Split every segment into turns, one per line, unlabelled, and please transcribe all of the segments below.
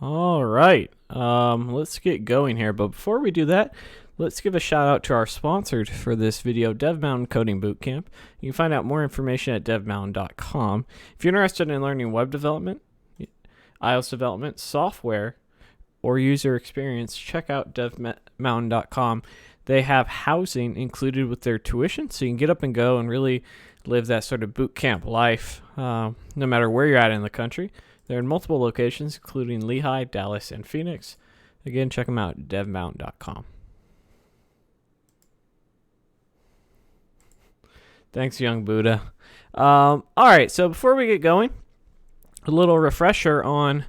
All right, let's get going here. But before we do that, let's give a shout out to our sponsor for this video, DevMountain Coding Bootcamp. You can find out more information at devmountain.com. If you're interested in learning web development, iOS development, software, or user experience, check out devmountain.com. They have housing included with their tuition, so you can get up and go and really live that sort of boot camp life, no matter where you're at in the country. They're in multiple locations, including Lehigh, Dallas, and Phoenix. Again, check them out at devmountain.com. Thanks, young Buddha. All right, so before we get going, a little refresher on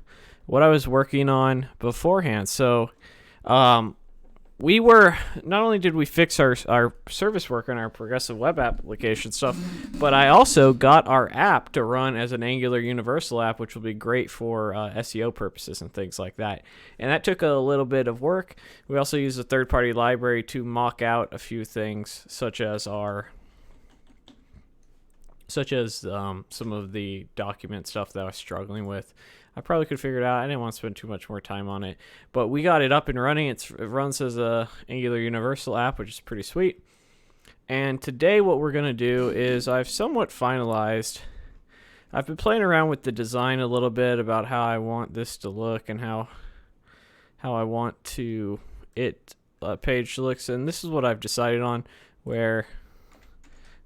what I was working on beforehand. So we were, not only did we fix our service worker and our progressive web application stuff, but I also got our app to run as an Angular Universal app, which will be great for SEO purposes and things like that. And that took a little bit of work. We also used a third-party library to mock out a few things, such as some of the document stuff that I was struggling with. I probably could figure it out. I didn't want to spend too much more time on it, but we got it up and running. It runs as a Angular Universal app, which is pretty sweet. And today what we're going to do is I've somewhat finalized. I've been playing around with the design a little bit about how I want this to look and how I want to page looks. And this is what I've decided on, where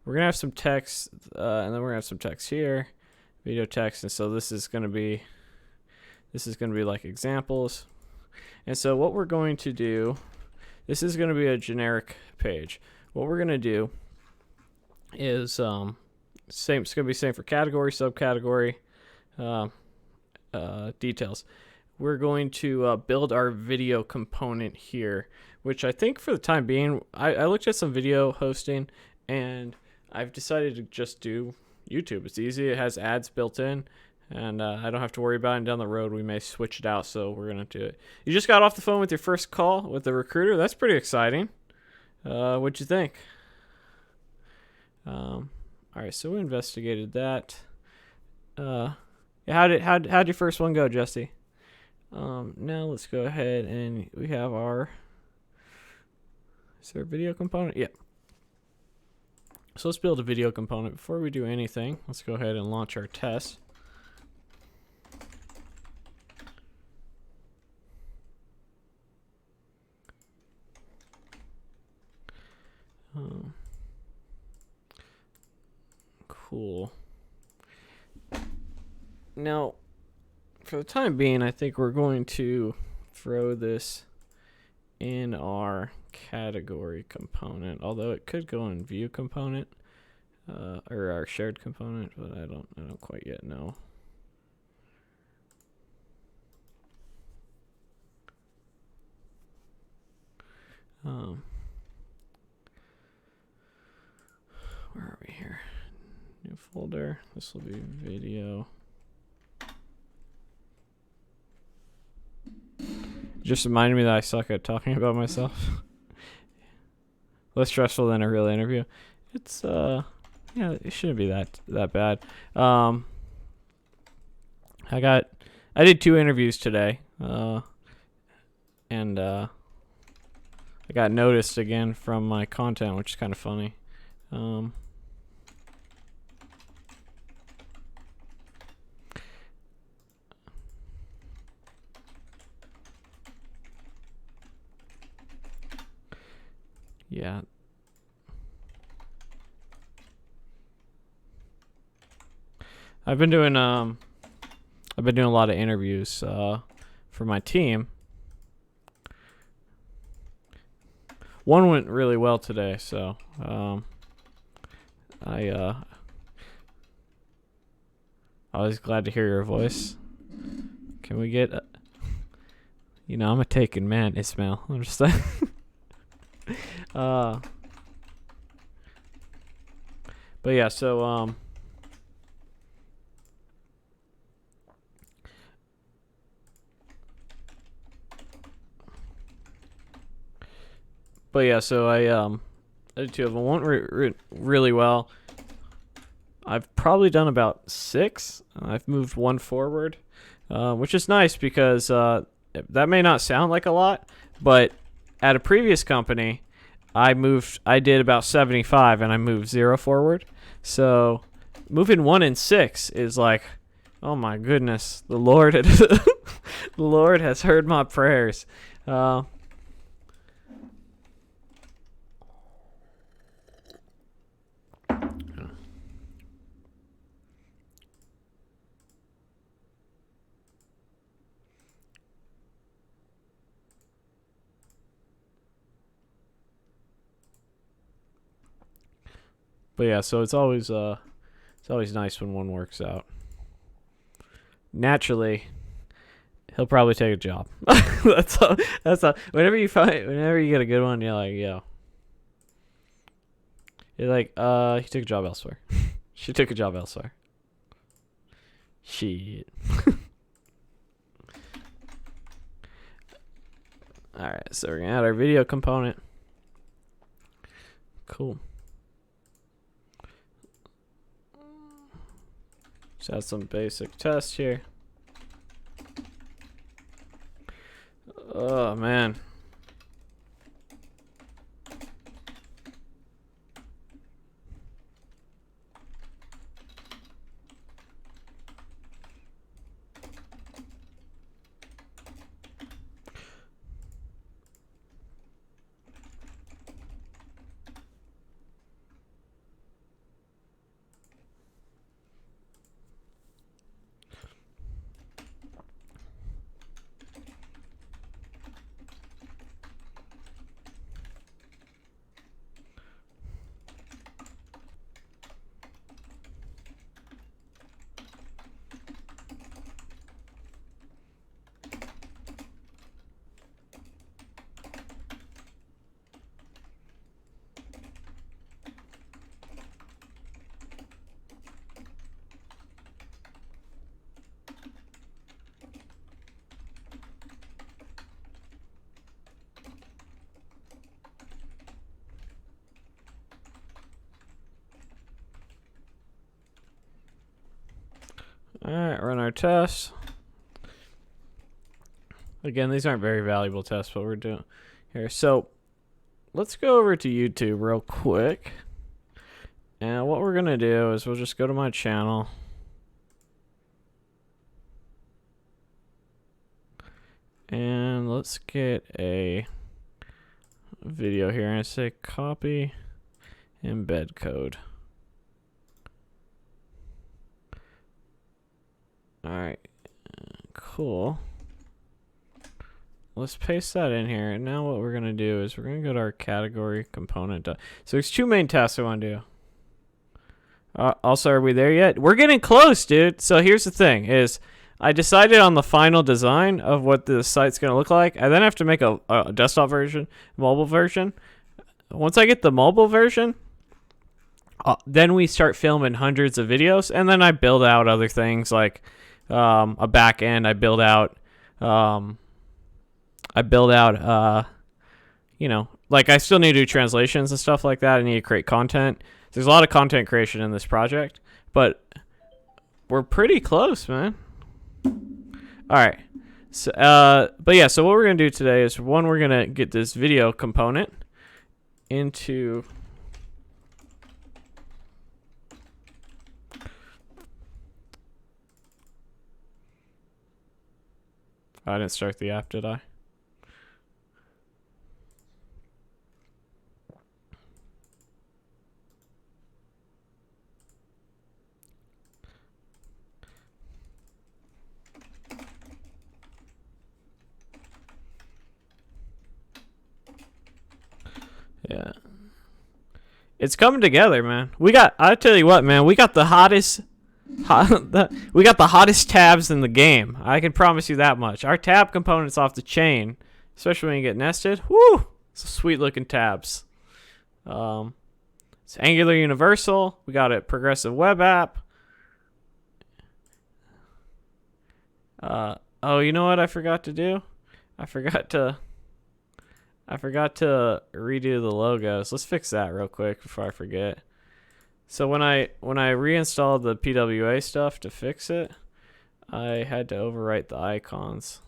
we're going to have some text, and then we're going to have some text here, video text. And so this is going to be like examples. And so what we're going to do, this is going to be a generic page. What we're going to do is same. It's going to be same for category, subcategory, details. We're going to build our video component here, which I think for the time being, I looked at some video hosting and I've decided to just do YouTube. It's easy. It has ads built in. And I don't have to worry about it. Down the road, we may switch it out, so we're going to do it. You just got off the phone with your first call with the recruiter. That's pretty exciting. What'd you think? All right, so we investigated that. How'd your first one go, Jesse? Now let's go ahead and we have our... Is there a video component? Yep. So let's build a video component. Before we do anything, let's go ahead and launch our test. Cool. Now, for the time being, I think we're going to throw this in our category component, although it could go in view component or our shared component, but I don't quite yet know. Where are we here? New folder. This will be video. Just reminded me that I suck at talking about myself. Less stressful than a real interview. It's yeah, it shouldn't be that bad. I did 2 interviews today. And I got noticed again from my content, which is kind of funny. Yeah. I've been doing a lot of interviews for my team. One went really well today, so I was glad to hear your voice. Can we get I'm a taken man, Ismail. I'm just like but yeah, so I did 2 of them. One really well. I've probably done about 6. I've moved 1 forward. which is nice because that may not sound like a lot, but at a previous company, I did about 75 and I moved 0 forward. So moving 1 and 6 is like, oh my goodness, the Lord, the Lord has heard my prayers. But yeah, so it's always nice when one works out. Naturally, he'll probably take a job. That's all. Whenever you get a good one, you're like, yo. You're like, he took a job elsewhere. She took a job elsewhere. Shit. Alright, so we're gonna add our video component. Cool. Just add some basic tests here. Oh man. Alright, run our tests. Again, these aren't very valuable tests, what we're doing here. So, let's go over to YouTube real quick. And what we're going to do is we'll just go to my channel. And let's get a video here. And I say copy embed code. Alright, cool. Let's paste that in here. And now what we're going to do is we're going to go to our category component. So there's 2 main tasks I want to do. Also, are we there yet? We're getting close, dude. So here's the thing is I decided on the final design of what the site's going to look like. I then have to make a desktop version, mobile version. Once I get the mobile version, then we start filming hundreds of videos. And then I build out other things like a back end. I build out, you know, like I still need to do translations and stuff like that. I need to create content. There's a lot of content creation in this project, but we're pretty close, man. All right. So, but yeah, so what we're going to do today is one, we're going to get this video component into I didn't start the app, did I? Yeah. It's coming together, man. I tell you what, man, we got the hottest tabs in the game. I can promise you that much. Our tab component's off the chain, especially when you get nested. Woo! It's sweet looking tabs. It's Angular Universal. We got a progressive web app. Oh, you know what I forgot to do? I forgot to redo the logos. Let's fix that real quick before I forget. So when I reinstalled the PWA stuff to fix it, I had to overwrite the icons.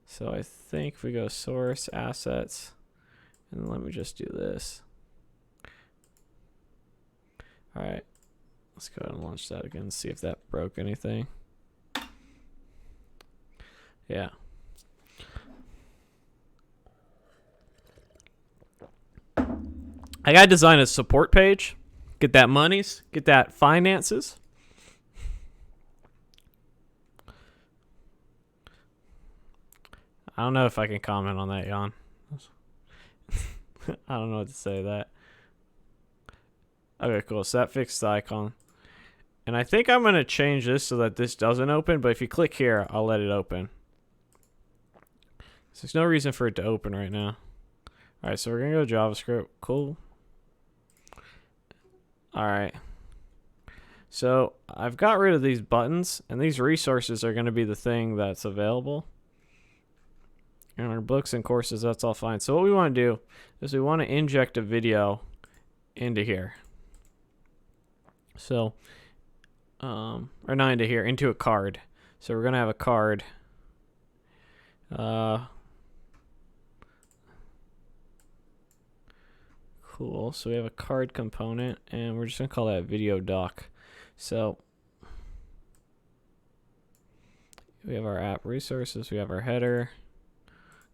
So I think if we go source, assets, and let me just do this. All right, let's go ahead and launch that again and see if that broke anything. Yeah. I gotta design a support page, get that monies, get that finances. I don't know if I can comment on that, Jan. I don't know what to say to that. Okay, cool. So that fixed the icon. And I think I'm going to change this so that this doesn't open. But if you click here, I'll let it open. So there's no reason for it to open right now. All right, so we're going to go JavaScript. Cool. All right. So I've got rid of these buttons. And these resources are going to be the thing that's available. And our books and courses, that's all fine. So what we want to do is we want to inject a video into here. So, or not into here, into a card. So we're going to have a card. Cool. So we have a card component, and we're just going to call that video doc. So we have our app resources. We have our header.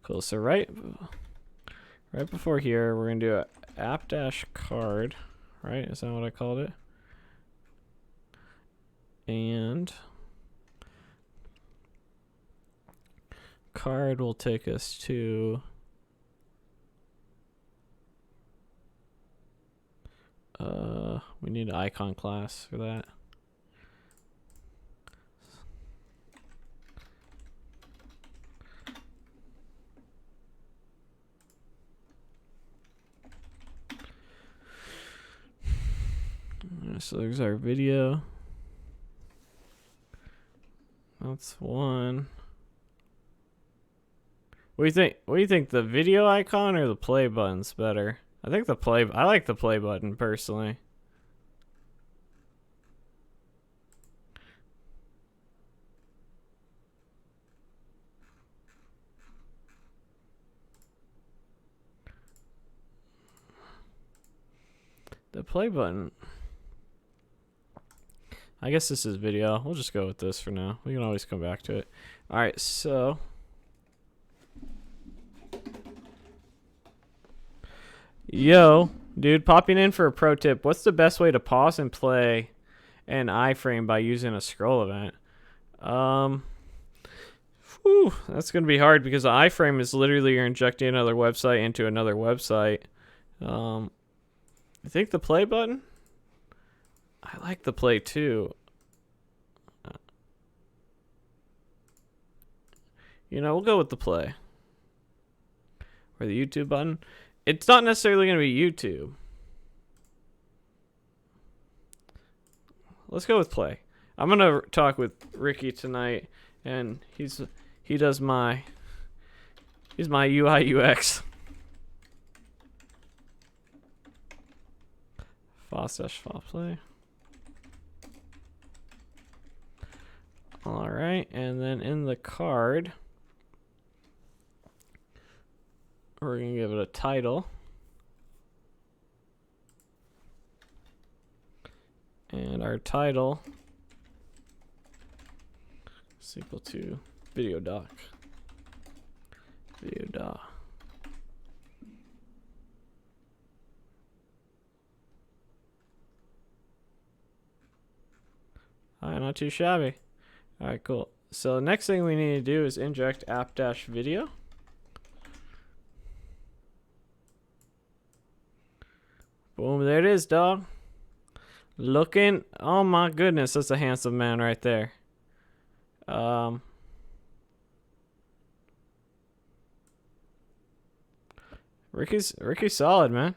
Cool. So right before here, we're going to do a app-card, right? Is that what I called it? And card will take us to we need an icon class for that. So there's our video. That's one. What do you think? What do you think, the video icon or the play button's better? I think the play. I like the play button personally. The play button. I guess this is video. We'll just go with this for now. We can always come back to it. All right, so yo, dude, popping in for a pro tip. What's the best way to pause and play an iframe by using a scroll event? That's gonna be hard because the iframe is literally you're injecting another website into another website. I think the play button. I like the play too. You know, we'll go with the play. Or the YouTube button. It's not necessarily going to be YouTube. Let's go with play. I'm going to talk with Ricky tonight, and he's my UI UX. File play. All right, and then in the card, we're going to give it a title. And our title is equal to video doc. Video doc. All right, not too shabby. All right, cool. So the next thing we need to do is inject app-video. Boom, there it is, dog. Looking, oh my goodness, that's a handsome man right there. Ricky's solid, man.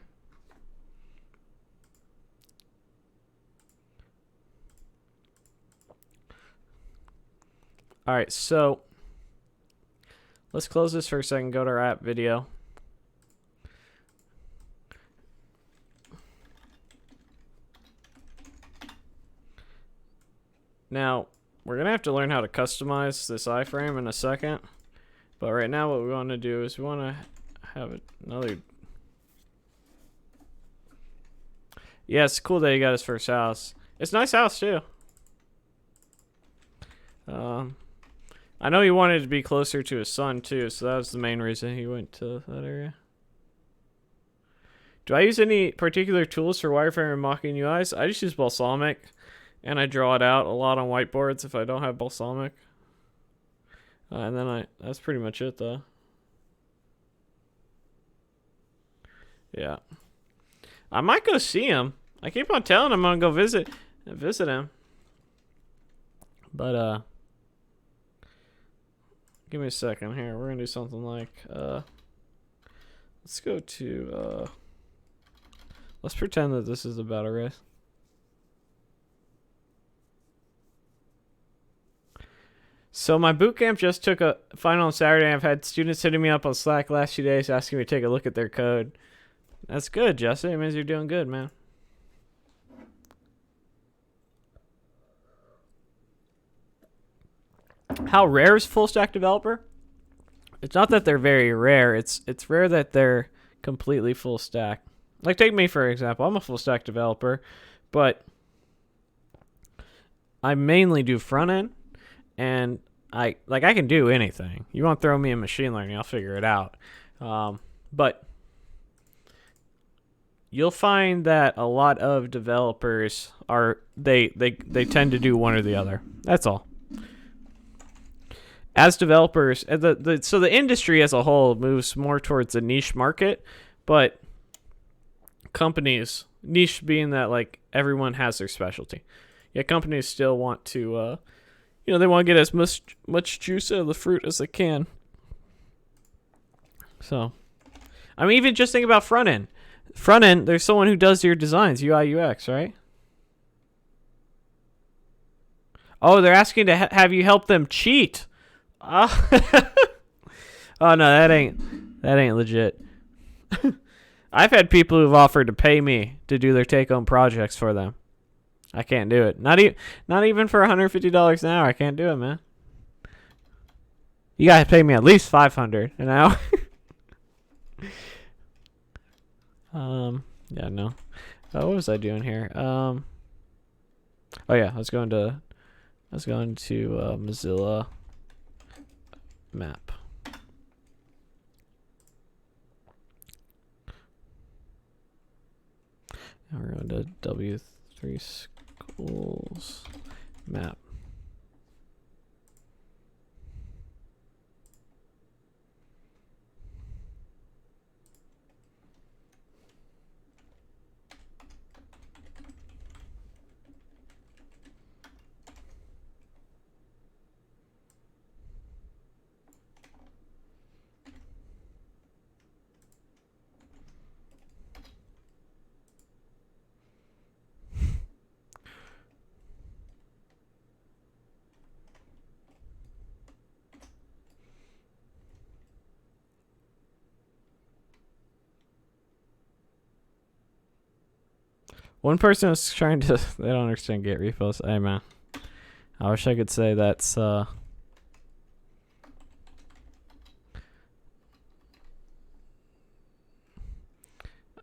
All right, so let's close this for a second. Go to our app video. Now, We're going to have to learn how to customize this iframe in a second. But right now what we want to do is we want to have another... Yeah, it's cool that he got his first house. It's a nice house, too. I know he wanted to be closer to his son, too, so that was the main reason he went to that area. Do I use any particular tools for wireframe and mocking UIs? I just use Balsamic, and I draw it out a lot on whiteboards if I don't have Balsamic. And then that's pretty much it, though. Yeah. I might go see him. I keep on telling him I'm gonna go visit him. But give me a second here. We're gonna do something like let's go to let's pretend that this is the battle race. So my bootcamp just took a final on Saturday. I've had students hitting me up on Slack last few days asking me to take a look at their code. That's good, Jesse. It means you're doing good, man. How rare is full stack developer? It's not that they're very rare. It's rare that they're completely full stack. Like take me for example. I'm a full stack developer, but I mainly do front end, and I can do anything. You want to throw me in machine learning, I'll figure it out. But you'll find that a lot of developers they tend to do one or the other. That's all. As developers, so the industry as a whole moves more towards a niche market, but companies, niche being that like everyone has their specialty. Yeah, companies still want to, they want to get as much juice out of the fruit as they can. So, I mean, even just think about front end. Front end, there's someone who does your designs, UI, UX, right? Oh, they're asking to have you help them cheat. Oh, oh no, that ain't legit. I've had people who've offered to pay me to do their take-home projects for them. I can't do it. Not even for $150 an hour. I can't do it, man. You gotta pay me at least $500 an hour. Yeah, no. What was I doing here? Oh yeah, I was going to Mozilla map. Now we're going to W3 schools map. One person was trying to... They don't understand Git repos. Hey, man. I wish I could say that's... I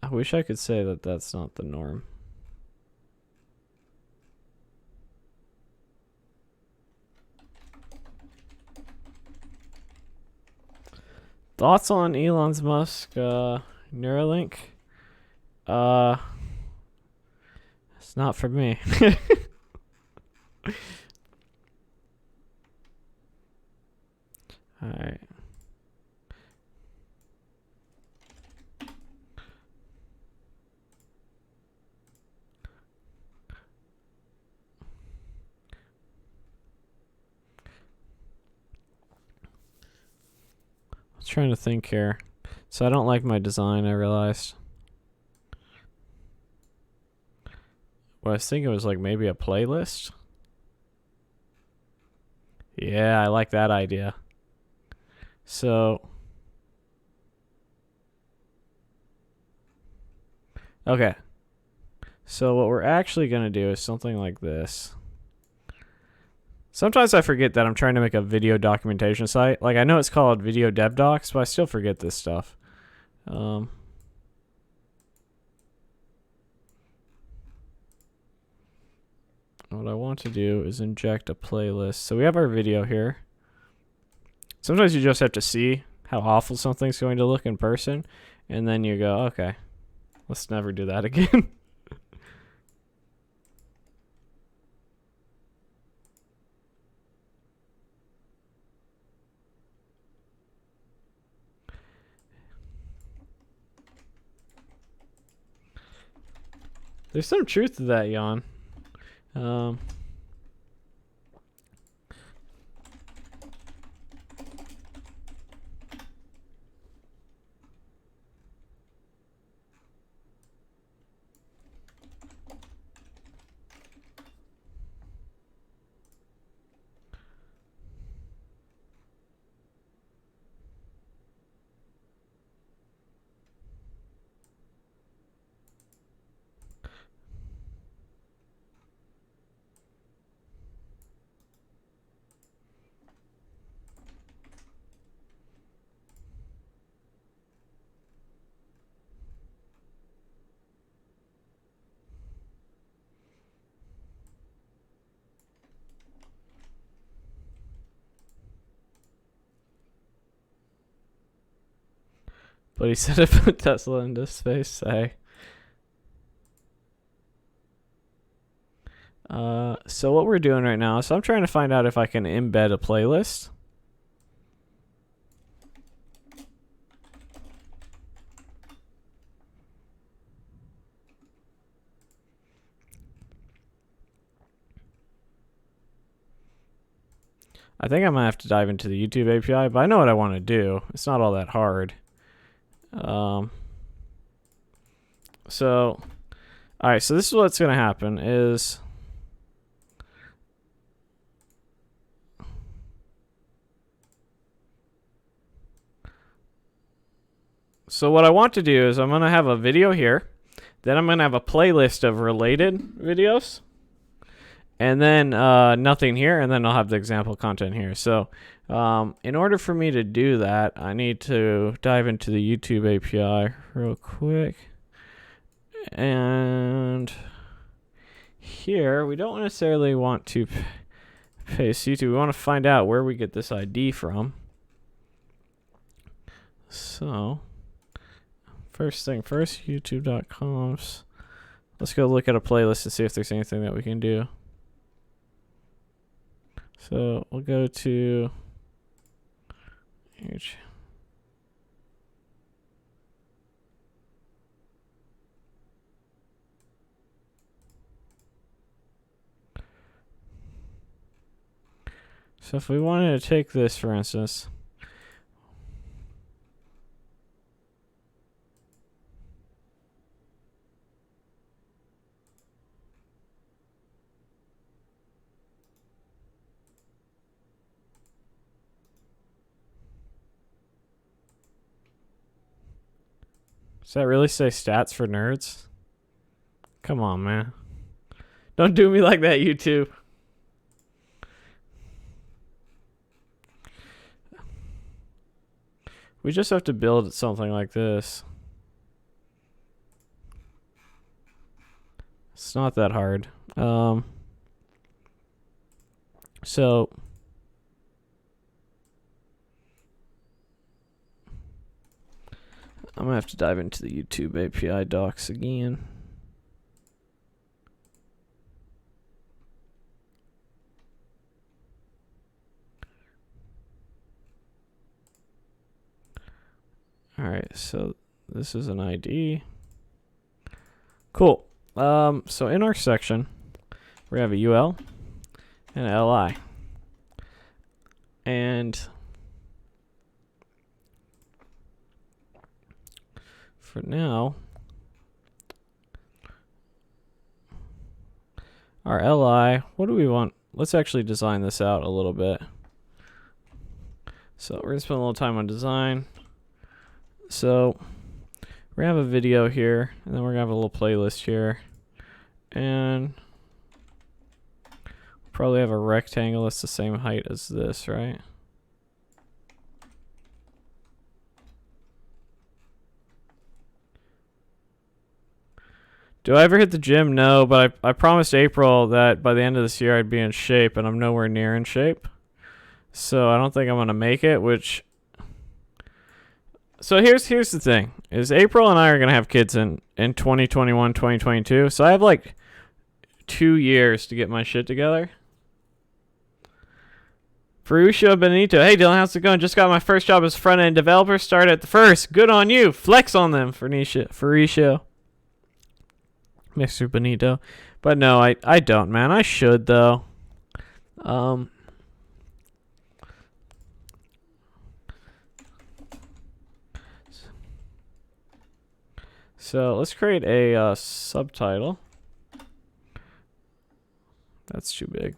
wish I could say that that's not the norm. Thoughts on Elon Musk Neuralink? It's not for me. All right. I was trying to think here. So I don't like my design, I realized. Well, I was thinking it was like maybe a playlist. Yeah, I like that idea. So, okay. So what we're actually going to do is something like this. Sometimes I forget that I'm trying to make a video documentation site. Like, I know it's called Video Dev Docs, but I still forget this stuff. What I want to do is inject a playlist. So we have our video here. Sometimes you just have to see how awful something's going to look in person, and then you go, okay, let's never do that again. There's some truth to that, Jan. But he said it put Tesla into space, say. So what we're doing right now, so I'm trying to find out if I can embed a playlist. I think I might have to dive into the YouTube API, but I know what I want to do. It's not all that hard. So, all right, so this is what's going to happen is so what I want to do is I'm going to have a video here, then I'm going to have a playlist of related videos, and then nothing here, and then I'll have the example content here. So in order for me to do that, I need to dive into the YouTube API real quick. And here, we don't necessarily want to paste YouTube. We want to find out where we get this ID from. So, first thing first, youtube.com. Let's go look at a playlist to see if there's anything that we can do. So, we'll go to here. So if we wanted to take this, for instance, does that really say stats for nerds? Come on, man. Don't do me like that, YouTube. We just have to build something like this. It's not that hard. So I'm gonna have to dive into the YouTube API docs again. All right, so this is an ID. Cool. So in our section, we have a UL and a LI. And for now, our LI, what do we want? Let's actually design this out a little bit. So we're gonna spend a little time on design. So we're gonna have a video here, and then we're gonna have a little playlist here, and Probably have a rectangle that's the same height as this, right? Do I ever hit the gym? No, but I promised April that by the end of this year I'd be in shape, and I'm nowhere near in shape. So I don't think I'm going to make it, which... So here's the thing, is April and I are going to have kids in 2021, 2022. So I have like 2 years to get my shit together. Ferruccio Benito. Hey Dylan, how's it going? Just got my first job as front-end developer. Started at the first. Good on you. Flex on them, Ferruccio. Mr. Benito. But no, I don't, man. I should, though. So let's create a subtitle. That's too big.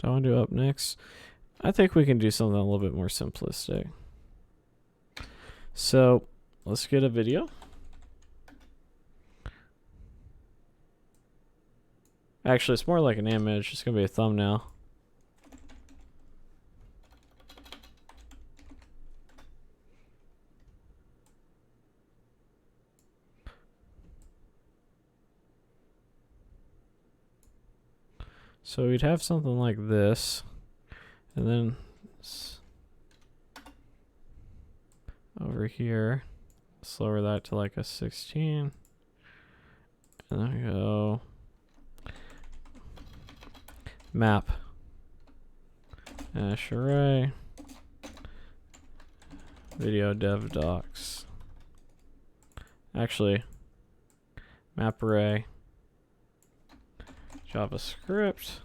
I want to do up next. I think we can do something a little bit more simplistic. So let's get a video. Actually, it's more like an image. It's going to be a thumbnail. So we'd have something like this, and then over here, let's lower that to like a 16, and then we go map hash array video dev docs. Actually, map array JavaScript.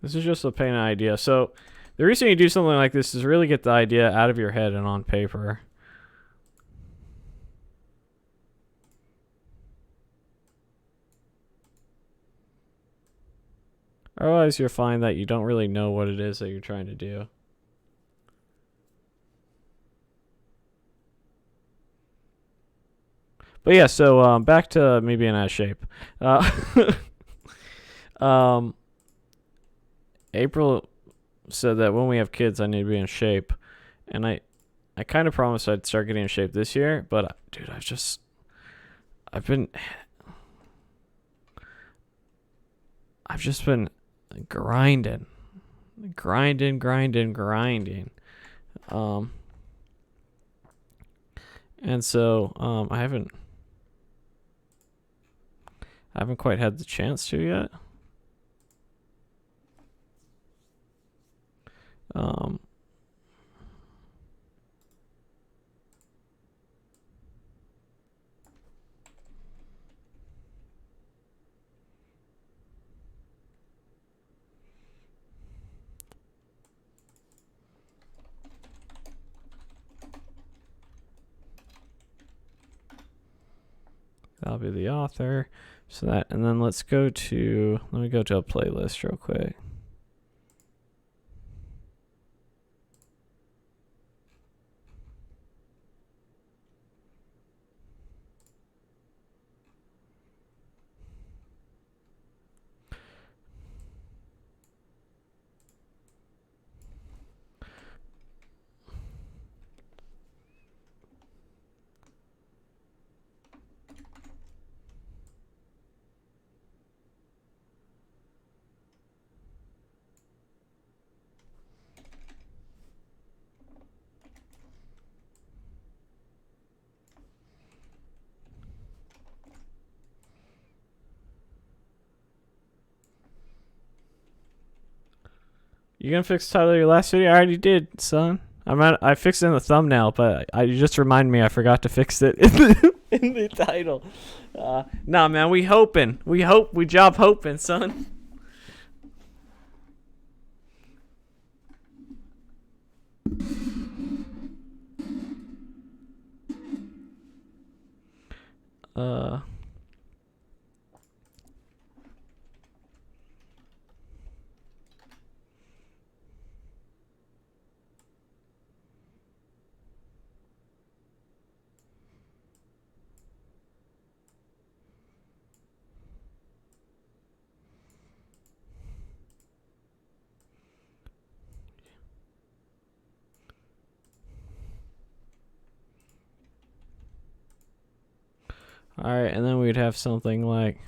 This is just to paint an idea. So the reason you do something like this is really get the idea out of your head and on paper. Otherwise, you'll find that you don't really know what it is that you're trying to do. But yeah, so back to me being out of shape. April said that when we have kids, I need to be in shape. And I kind of promised I'd start getting in shape this year. But, dude, I've just been grinding. And so I haven't quite had the chance to yet. That'll be the author. So that, and then let me go to a playlist real quick. You gonna fix the title of your last video? I already did, son. I fixed it in the thumbnail, but you just remind me I forgot to fix it in the title. Nah, man, we job hoping, son. All right, and then we'd have something like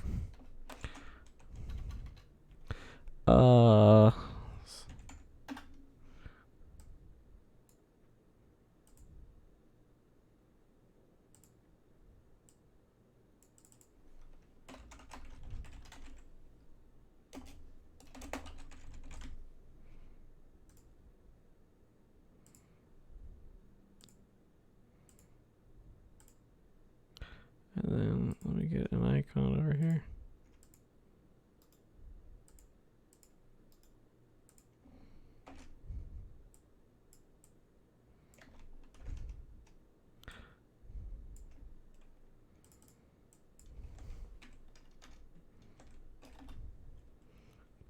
and then let me get an icon over here.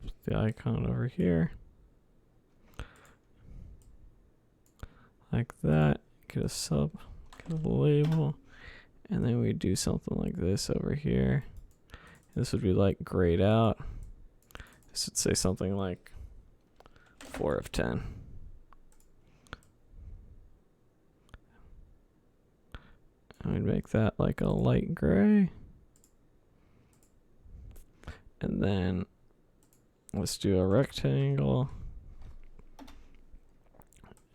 Put the icon over here. Like that. Get a sub, get a label. And then we do something like this over here. This would be like grayed out. This would say something like 4 of 10. And we'd make that like a light gray. And then let's do a rectangle.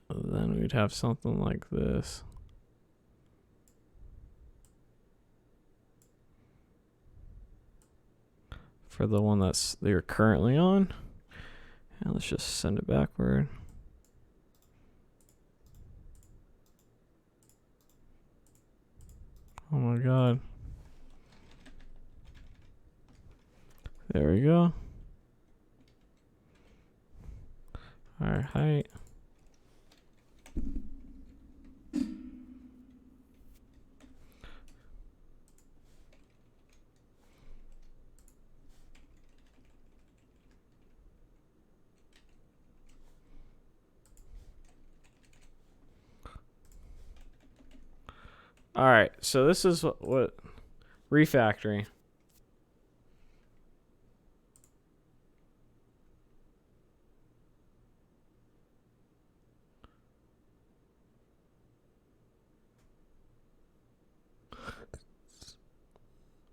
And then we'd have something like this. For the one that's you're currently on. And let's just send it backward. Oh my god. There we go. Our height. All right, so this is what refactoring.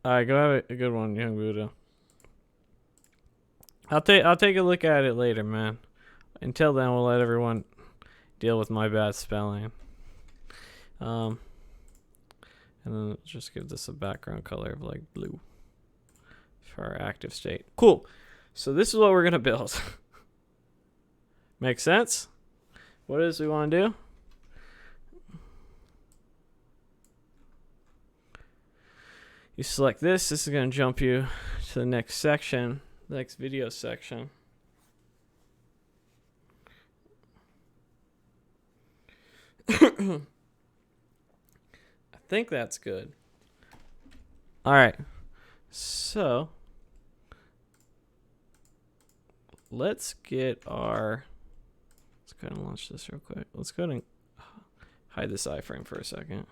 All right, go have a good one, young Buddha. I'll take a look at it later, man. Until then, we'll let everyone deal with my bad spelling. And then just give this a background color of like blue for our active state. Cool. So this is what we're gonna build. Make sense? What is we want to do? You select this. This is gonna jump you to the next section, the next video section. I think that's good. All right. So let's get our, let's go ahead and launch this real quick. Let's go ahead and hide this iframe for a second.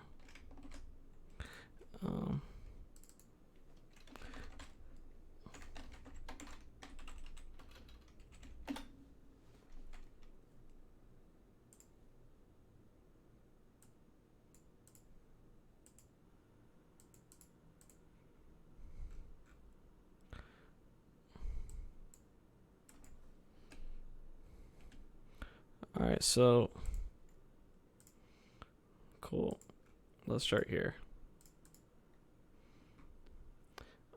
All right, so cool. Let's start here.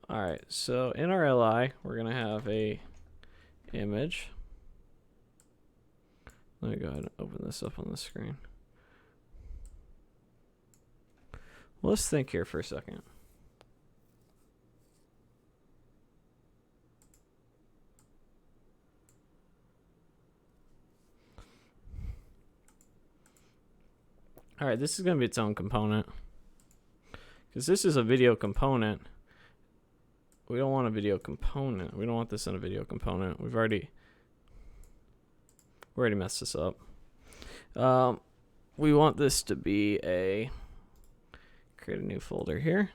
All right, so in our LI, we're gonna have a image. Let me go ahead and open this up on the screen. Let's think here for a second. All right, this is going to be its own component because this is a video component. We don't want a video component. We don't want this in a video component. We already messed this up. We want this to be create a new folder here.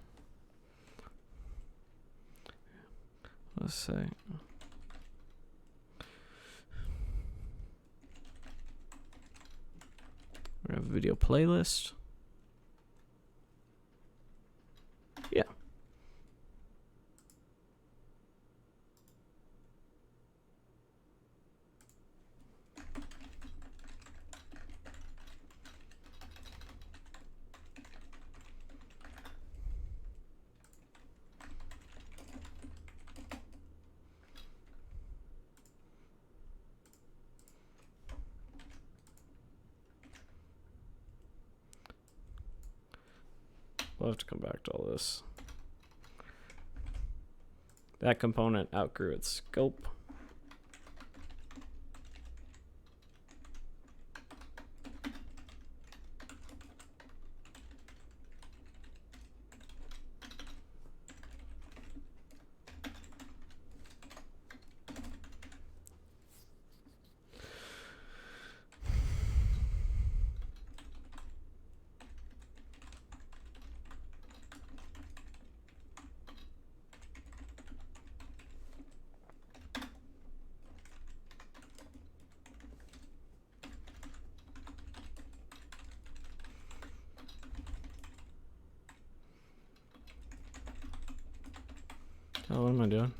Let's say we have a video playlist. Yeah. We'll have to come back to all this. That component outgrew its scope. Oh, what am I doing?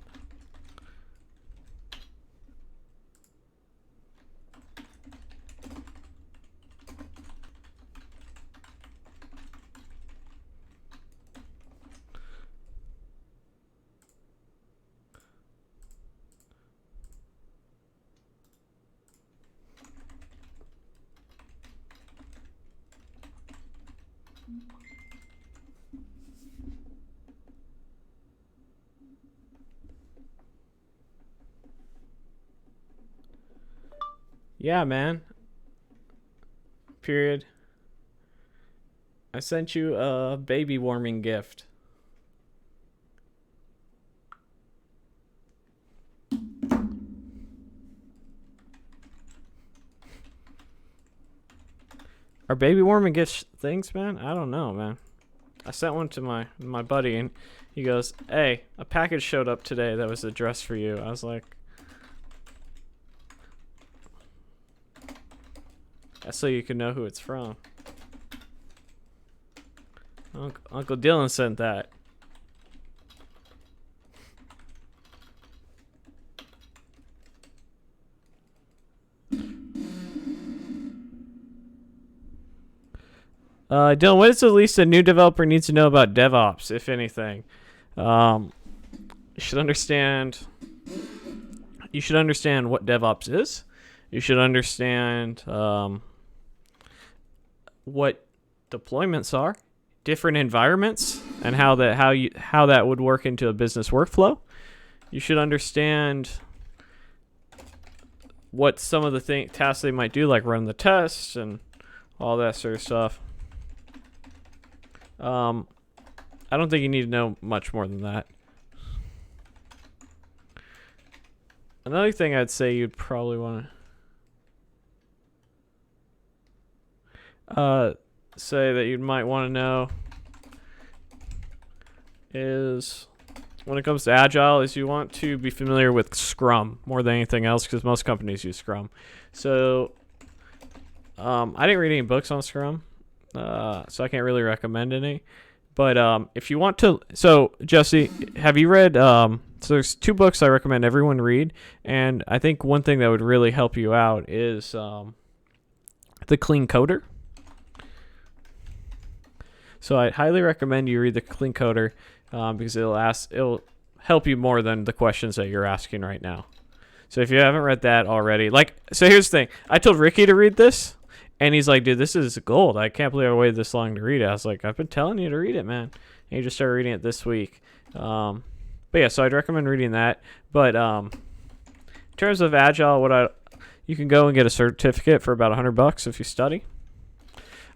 Yeah, man. Period. I sent you a baby warming gift. Are baby warming gifts things, man? I don't know, man. I sent one to my buddy, and he goes, "Hey, a package showed up today that was addressed for you." I was like, that's so you can know who it's from. Uncle Dylan sent that. Dylan, what is the least a new developer needs to know about DevOps, if anything? You should understand what DevOps is. You should understand what deployments are, different environments, and how that would work into a business workflow. You should understand what some of the tasks they might do, like run the tests and all that sort of stuff. I don't think you need to know much more than that. Another thing I'd say you'd probably want to say that you might want to know is, when it comes to Agile, is you want to be familiar with Scrum more than anything else, because most companies use Scrum. So I didn't read any books on Scrum, so I can't really recommend any. But if you want to, so Jesse, have you read? So there's two books I recommend everyone read, and I think one thing that would really help you out is The Clean Coder. So I highly recommend you read The Clean Coder because it'll help you more than the questions that you're asking right now. So if you haven't read that already, so here's the thing. I told Ricky to read this, and he's like, dude, this is gold. I can't believe I waited this long to read it. I was like, I've been telling you to read it, man. And you just started reading it this week. But yeah, so I'd recommend reading that. But in terms of Agile, you can go and get a certificate for about $100 if you study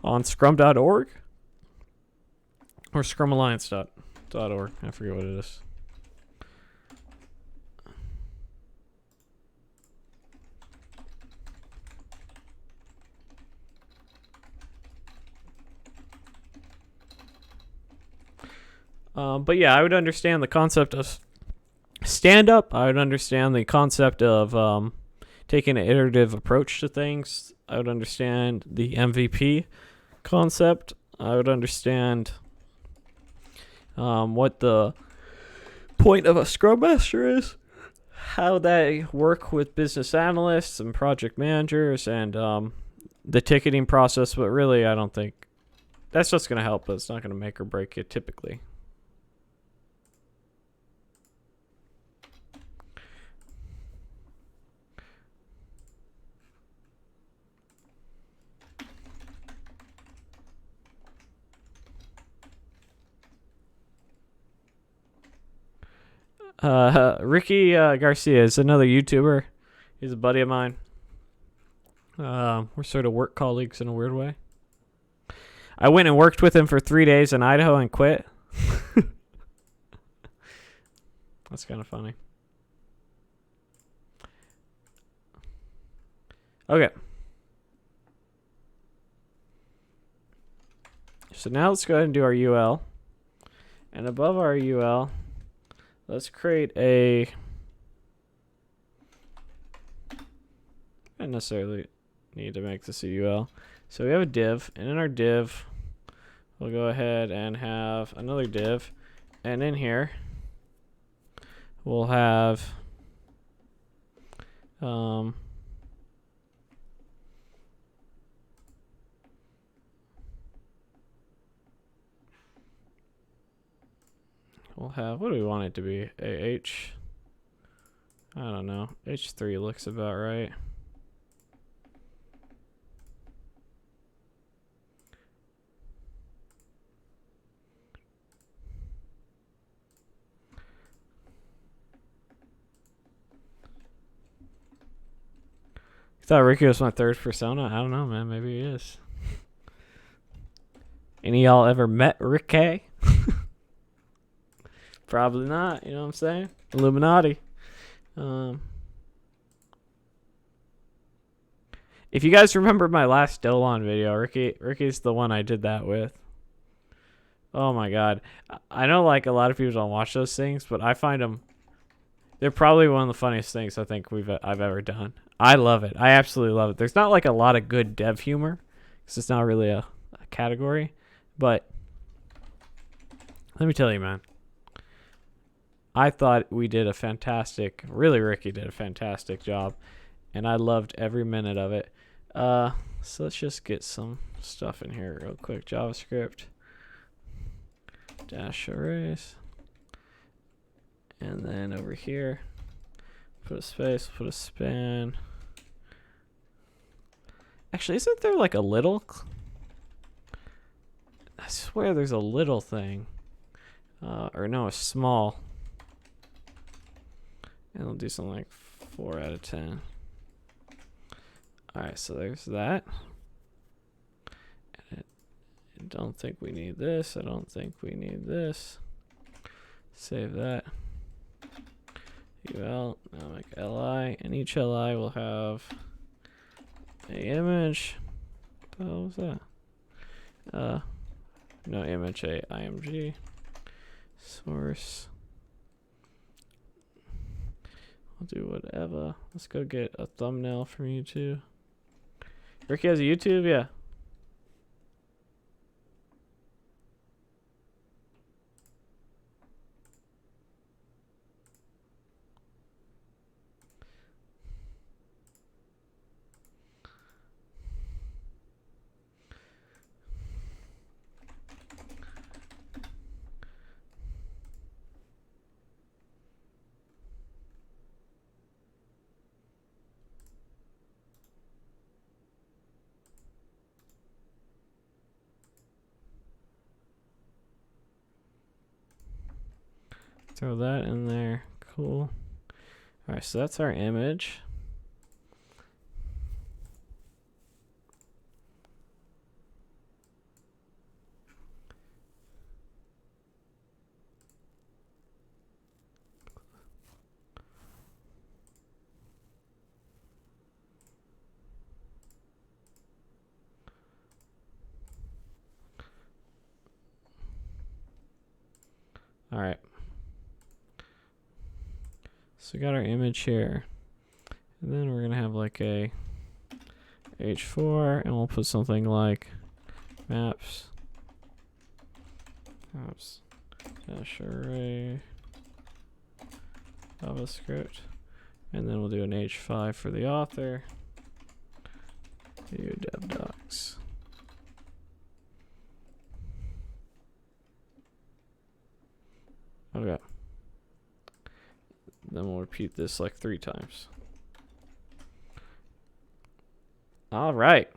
on scrum.org. Or scrumalliance.org. I forget what it is. But yeah, I would understand the concept of stand-up. I would understand the concept of taking an iterative approach to things. I would understand the MVP concept. I would understand what the point of a Scrum Master is, how they work with business analysts and project managers, and the ticketing process. But really, I don't think that's just going to help, but it's not going to make or break it typically. Ricky Garcia is another YouTuber. He's a buddy of mine. We're sort of work colleagues in a weird way. I went and worked with him for 3 days in Idaho and quit. That's kind of funny. Okay. So now let's go ahead and do our UL. And above our UL, let's create a... I don't necessarily need to make this a UL. So we have a div, and in our div, we'll go ahead and have another div. And in here, we'll have... we'll have, what do we want it to be? AH? I don't know. H3 looks about right. You thought Ricky was my third persona? I don't know, man. Maybe he is. Any of y'all ever met Ricky? Probably not, you know what I'm saying? Illuminati. If you guys remember my last Dolan video, Ricky's the one I did that with. Oh my god. I know like a lot of people don't watch those things, but I find them, they're probably one of the funniest things I think I've ever done. I love it. I absolutely love it. There's not like a lot of good dev humor, because it's not really a category, but let me tell you, man. I thought we did a fantastic, really Ricky did a fantastic job, and I loved every minute of it. So let's just get some stuff in here real quick. JavaScript, dash arrays, and then over here, put a space, put a span. Actually, isn't there like a little? I swear there's a little thing. Or no, a small. And we'll do something like 4 out of 10. Alright, so there's that. And I don't think we need this. I don't think we need this. Save that. UL, now make LI. And each LI will have a image. What the hell was that? No image, a IMG. Source. I'll do whatever. Let's go get a thumbnail from YouTube. Ricky has a YouTube? Yeah. Throw that in there. Cool. Alright, so that's our image. All right. So we got our image here. And then we're going to have like a H4, and we'll put something like maps dash array JavaScript. And then we'll do an H5 for the author. View dev docs. Okay. Then we'll repeat this like 3 times. All right.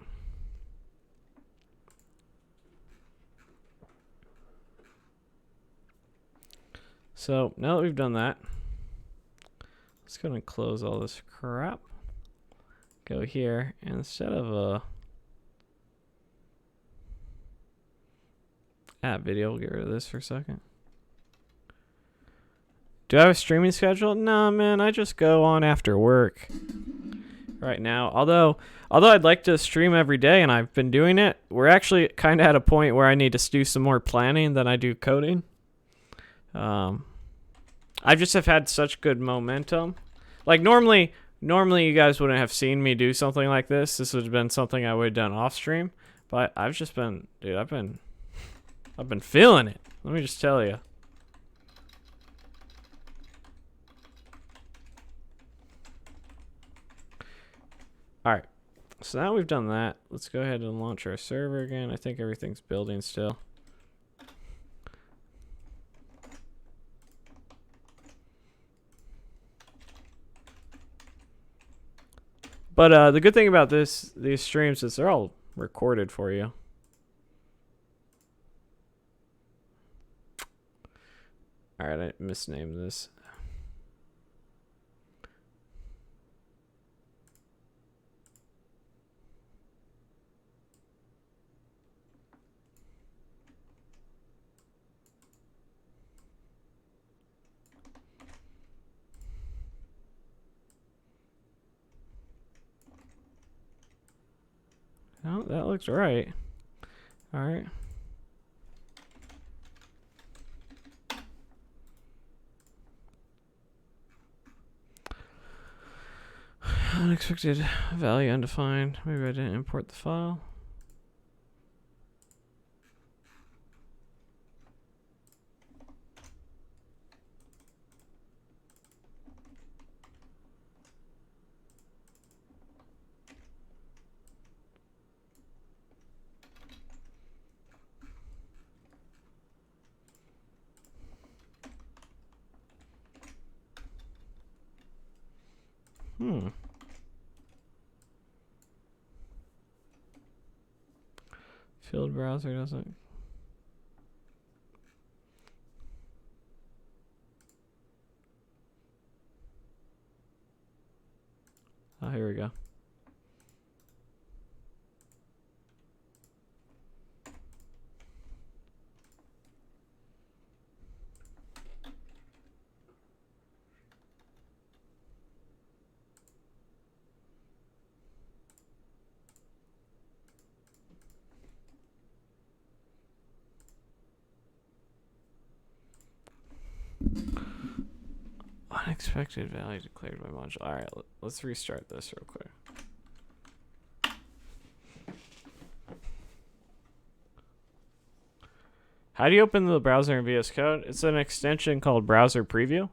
So now that we've done that, let's go and close all this crap. Go here, and instead of app video, we'll get rid of this for a second. Do I have a streaming schedule? No, man, I just go on after work right now. Although I'd like to stream every day, and I've been doing it, we're actually kind of at a point where I need to do some more planning than I do coding. I just have had such good momentum. Like normally you guys wouldn't have seen me do something like this. This would have been something I would have done off stream. But I've just been, dude, I've been feeling it. Let me just tell you. All right, so now we've done that. Let's go ahead and launch our server again. I think everything's building still. But the good thing about these streams is they're all recorded for you. All right, I misnamed this. Oh, that looks right. All right. Unexpected value undefined. Maybe I didn't import the file. Field browser doesn't. Oh, here we go. Unexpected value declared by module. All right, let's restart this real quick. How do you open the browser in VS Code? It's an extension called Browser Preview.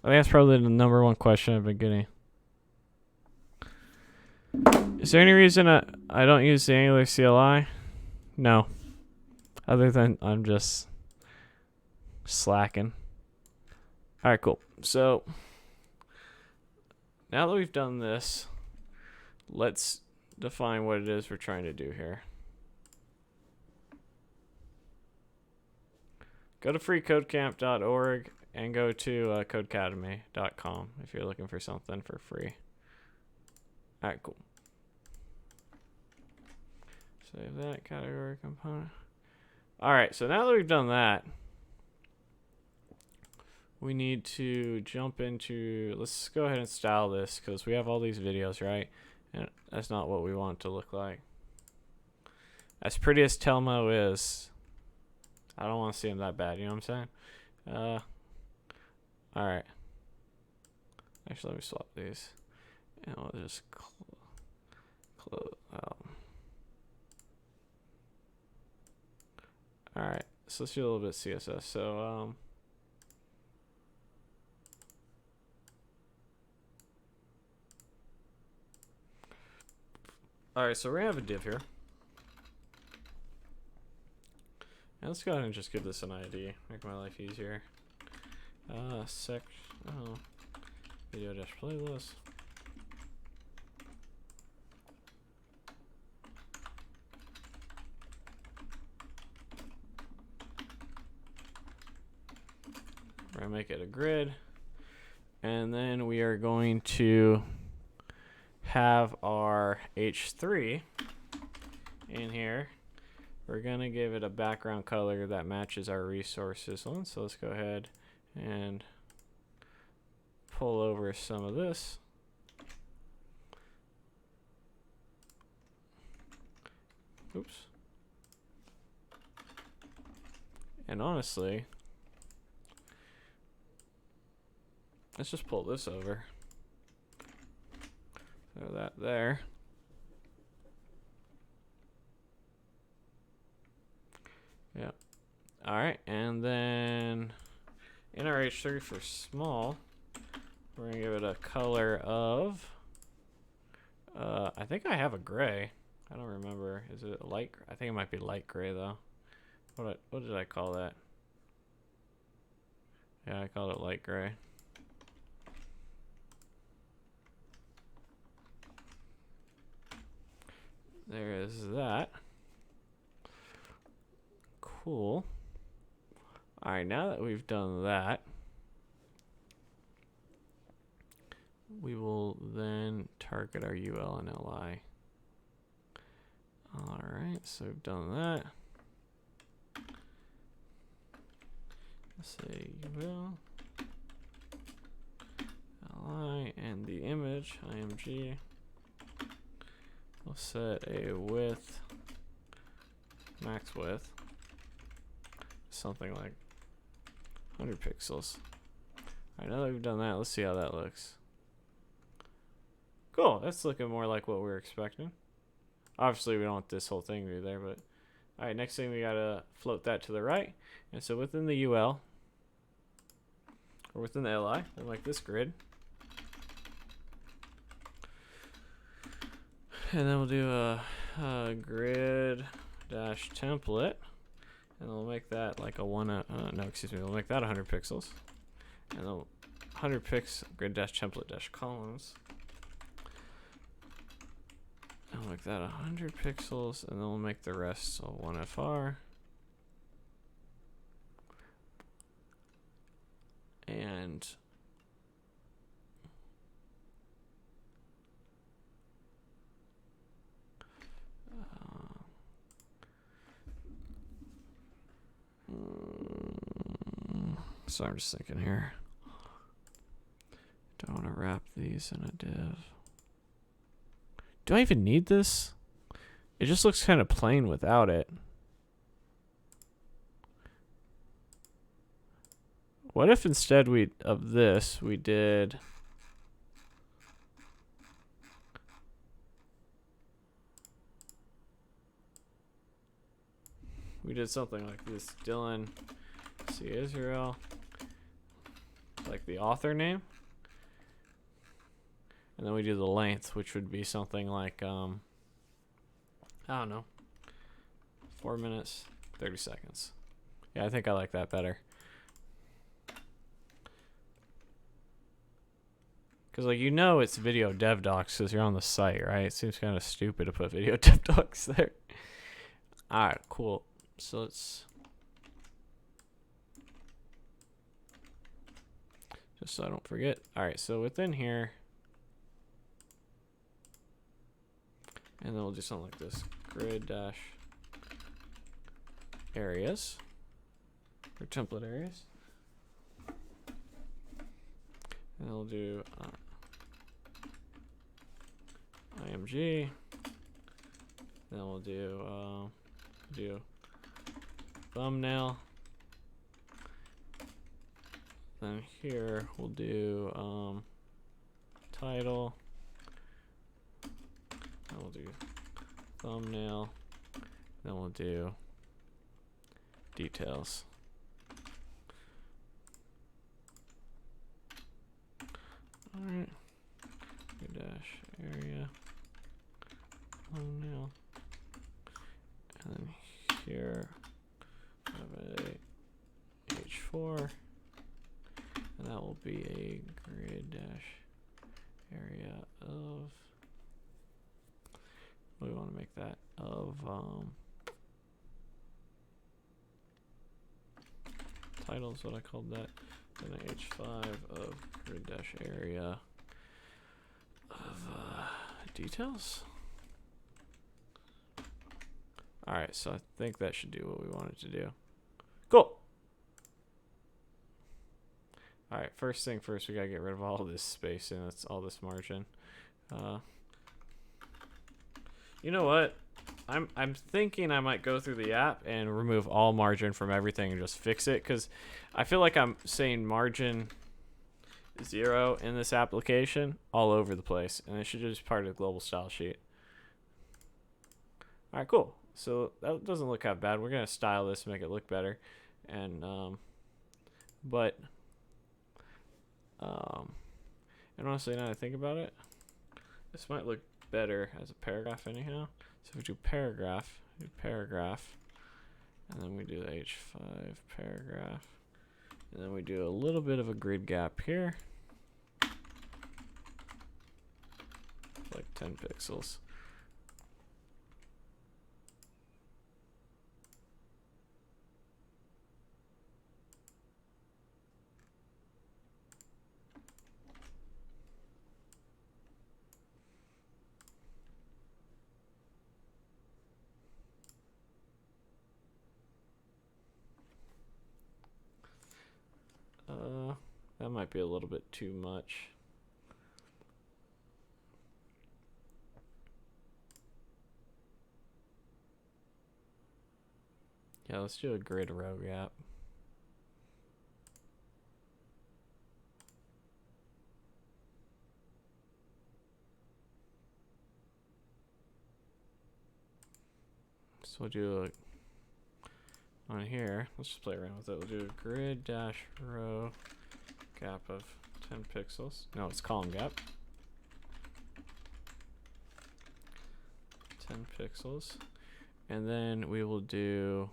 I think that's probably the #1 question I've been getting. Is there any reason I don't use the Angular CLI? No. Other than I'm just slacking. All right, cool. So now that we've done this, let's define what it is we're trying to do here. Go to freecodecamp.org and go to codecademy.com if you're looking for something for free. All right, cool. Save that category component. All right, so now that we've done that, we need to jump into, let's go ahead and style this because we have all these videos, right? And that's not what we want it to look like. As pretty as Telmo is, I don't want to see him that bad. You know what I'm saying? All right. Actually, let me swap these, and we'll just close. All right. So let's do a little bit of CSS. So all right. So we're gonna have a div here. And let's go ahead and just give this an ID, make my life easier. Video dash playlist. We're gonna make it a grid, and then we are going to have our H3 in here. We're gonna give it a background color that matches our resources one. So let's go ahead and pull over some of this. Oops. And honestly, let's just pull this over. Throw that there. Yep. All right, and then in our H3 for small, we're gonna give it a color of, I think I have a gray. I don't remember. Is it light? I think it might be light gray though. What did I call that? Yeah, I called it light gray. There is that. Cool. All right, now that we've done that, we will then target our UL and LI. All right, so we've done that. Let's say UL, LI, and the image, IMG. We'll set a width, max width, something like 100 pixels. All right, now that we've done that, let's see how that looks. Cool, that's looking more like what we were expecting. Obviously, we don't want this whole thing to be there, but all right, next thing we gotta float that to the right. And so within the UL, or within the LI, we'll make this grid. And then we'll do a grid dash template, and we'll make that like a we'll make that 100 pixels, and then 100 pix grid dash template dash columns, and we'll make that 100 pixels, and then we'll make the rest a 1FR, and so I'm just thinking here. Don't want to wrap these in a div. Do I even need this? It just looks kind of plain without it. What if instead of this we did something like this? Dylan C. Israel, like the author name, and then we do the length, which would be something like I don't know, 4 minutes 30 seconds. Yeah, I think I like that better, because like, you know, it's video dev docs because you're on the site, right? It seems kind of stupid to put video dev docs there. All right, cool. So let's just so I don't forget. All right, so within here, and then we'll do something like this: grid dash areas, or template areas, and we'll do IMG. Then we'll do do thumbnail. Then here we'll do title. Then we'll do thumbnail. Then we'll do details. Alright. Dash area. Thumbnail. And then here I have a H4. And that will be a grid dash area of, what do we want to make that? Of title is what I called that. Then a H5 of grid dash area of details. Alright, so I think that should do what we wanted to do. Cool. Alright, first thing first, we gotta get rid of all this space and that's all this margin. You know what? I'm thinking I might go through the app and remove all margin from everything and just fix it, because I feel like I'm saying margin 0 in this application all over the place, and it should just be part of the global style sheet. Alright, cool. So that doesn't look that bad. We're gonna style this, make it look better, and and honestly, now that I think about it, this might look better as a paragraph anyhow. So if we do paragraph, and then we do the H5 paragraph, and then we do a little bit of a grid gap here, like 10 pixels. That might be a little bit too much. Yeah, let's do a grid row gap. So we'll do a, on here, let's just play around with it. We'll do a grid dash row gap of 10 pixels. No, it's column gap. 10 pixels. And then we will do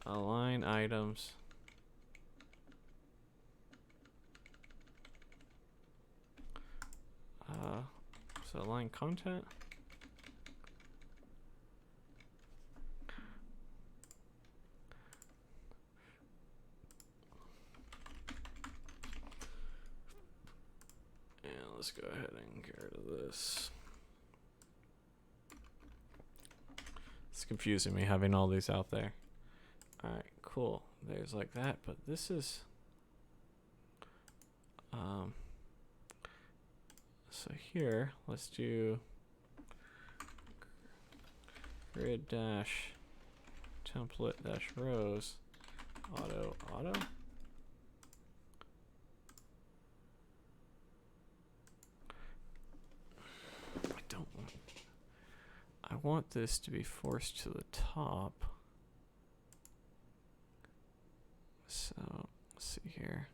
align items. So align content. And let's go ahead and get rid of this. It's confusing me having all these out there. Alright, cool. There's like that, but this is so here let's do grid dash template dash rows auto. I want this to be forced to the top. So let's see here.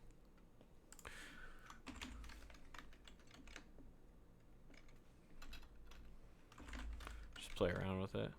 Just play around with it.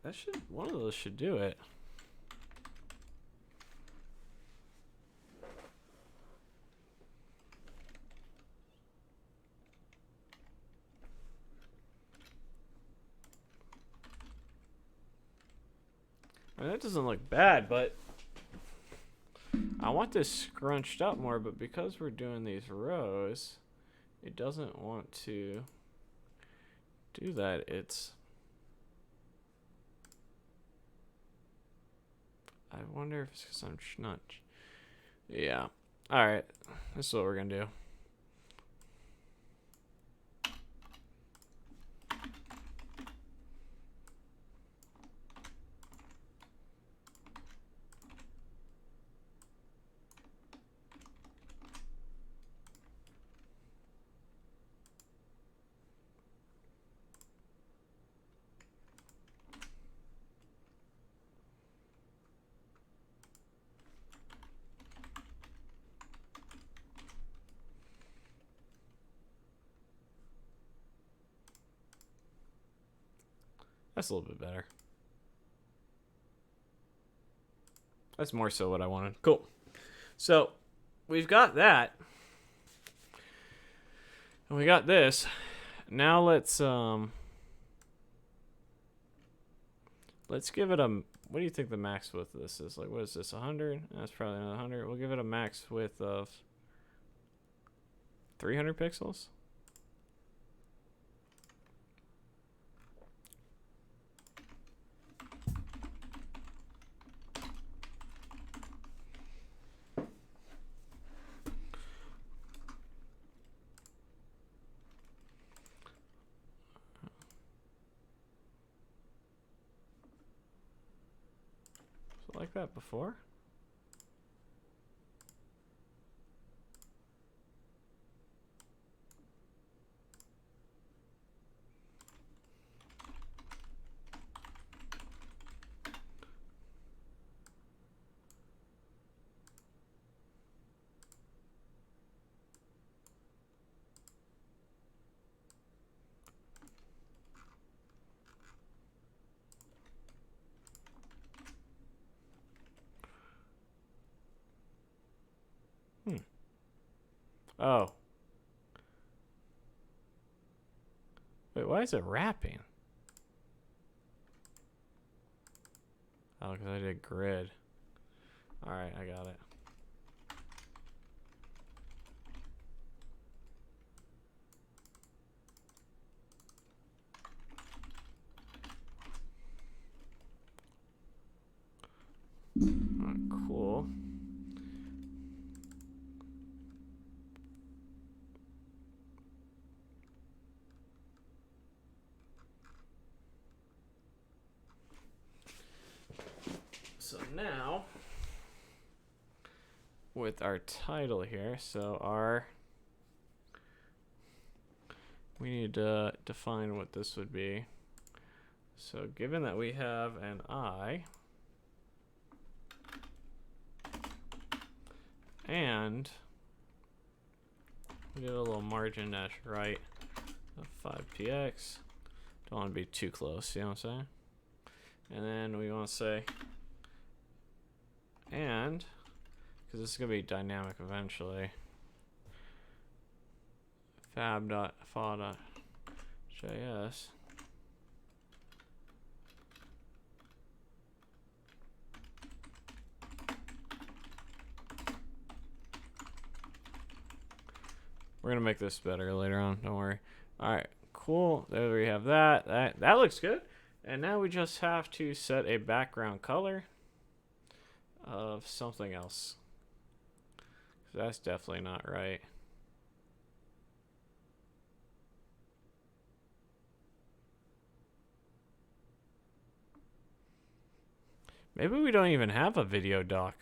That should, one of those should do it. I mean, that doesn't look bad, but I want this scrunched up more, but because we're doing these rows, it doesn't want to do that. I wonder if it's because I'm not. Yeah. All right. This is what we're going to do. That's a little bit better. That's more so what I wanted. Cool. So we've got that. And we got this. Now let's give it a, what do you think the max width of this is? Like, what is this, 100? That's probably another 100. We'll give it a max width of 300 pixels. Like that before? Oh. Wait, why is it wrapping? Oh, because I did grid. Alright, I got it. Cool. So now, with our title here, we need to define what this would be. So given that we have an I, and we get a little margin dash right of 5px. Don't want to be too close, you know what I'm saying? And then we want to say, and, because this is going to be dynamic eventually, fab.fa.js. We're going to make this better later on, don't worry. All right, cool. There we have that. That looks good. And now we just have to set a background color of something else. That's definitely not right. Maybe we don't even have a video doc.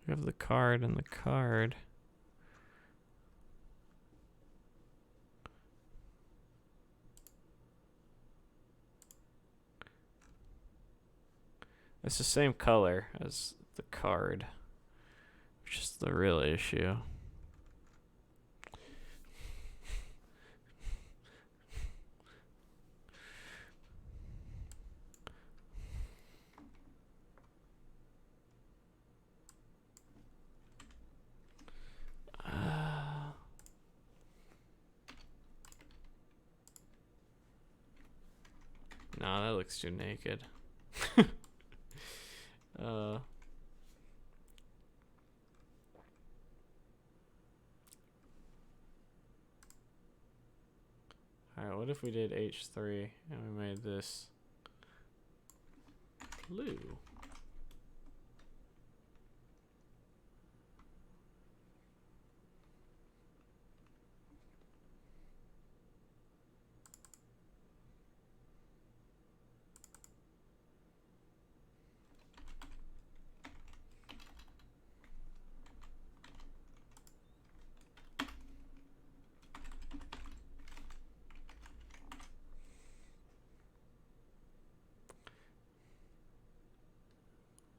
We have the card and the card. It's the same color as the card, which is the real issue. looks too naked. Alright, what if we did H3 and we made this blue?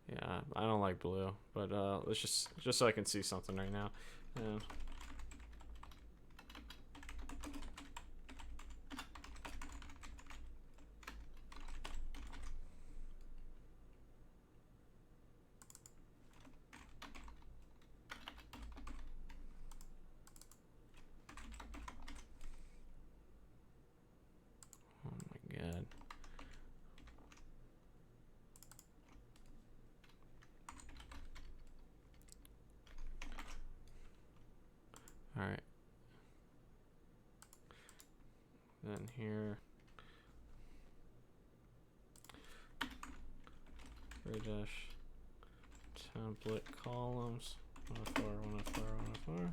Yeah, I don't like blue, but let's just so I can see something right now. And oh my god. All right. Then here, dash template columns 104, 104, 104.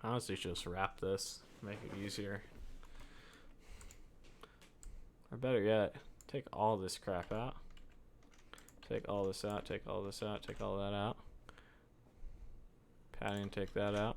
Honestly, just wrap this, make it easier. Or better yet, take all this crap out. Take all this out, take all this out, take all that out. Padding, take that out.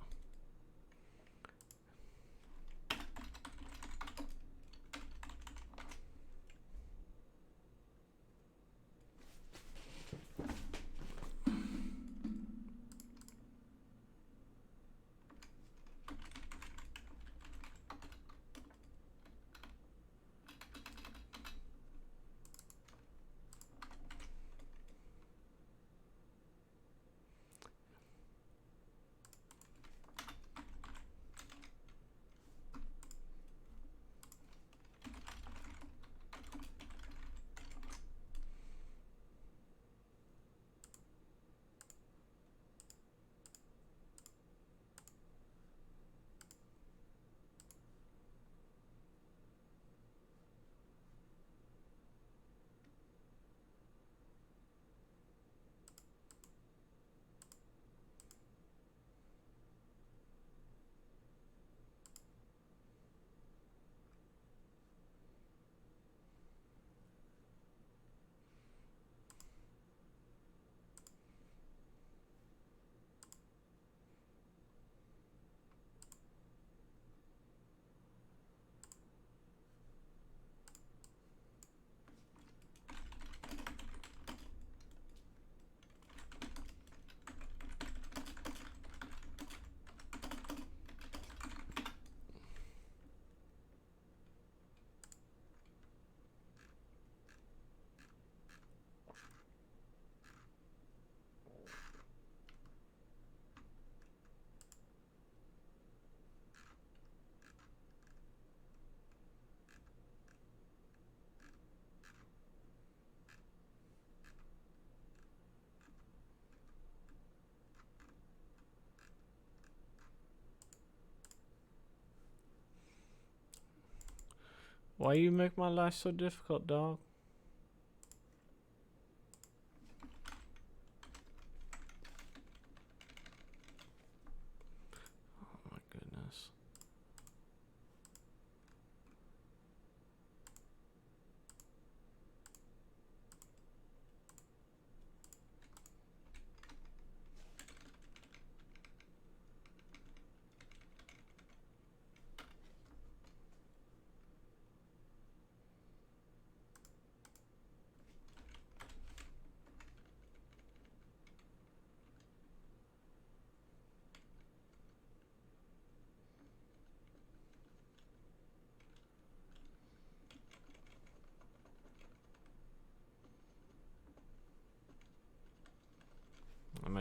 Why you make my life so difficult, dog?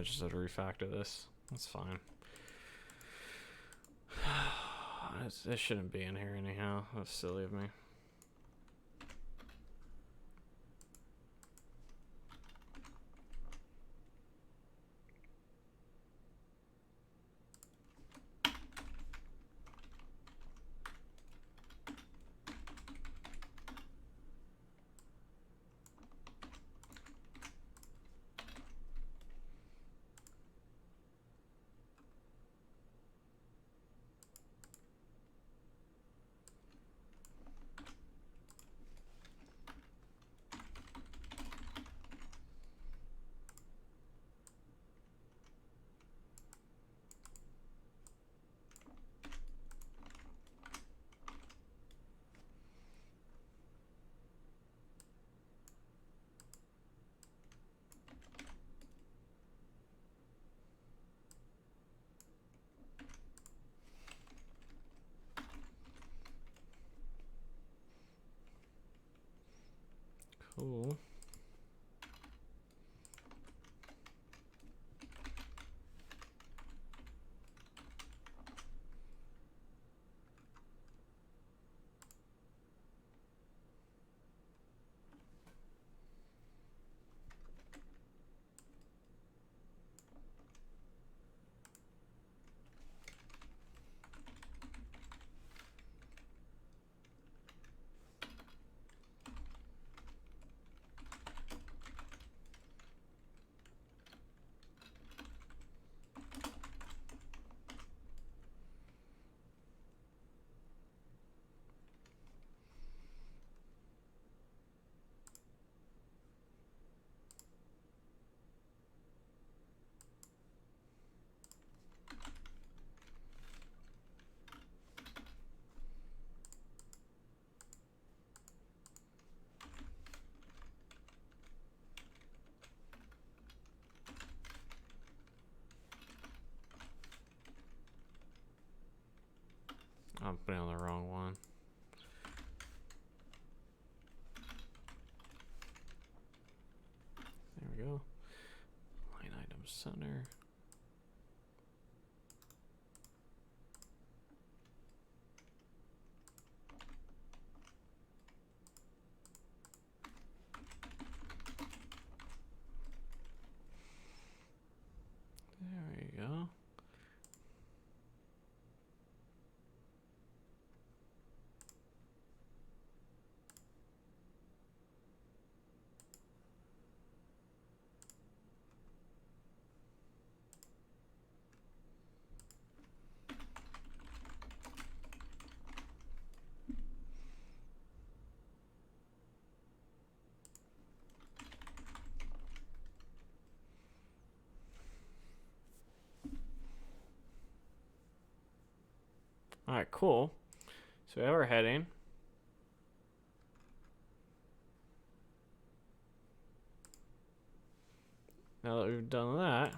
might just have to refactor this. That's fine. This shouldn't be in here anyhow. That's silly of me. Cool. I'm putting on the wrong one. There we go. Line item center. There we go. All right, cool. So we have our heading. Now that we've done that,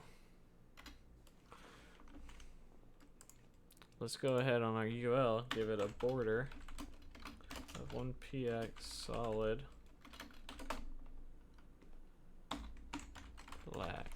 let's go ahead on our UL, give it a border of 1px solid black.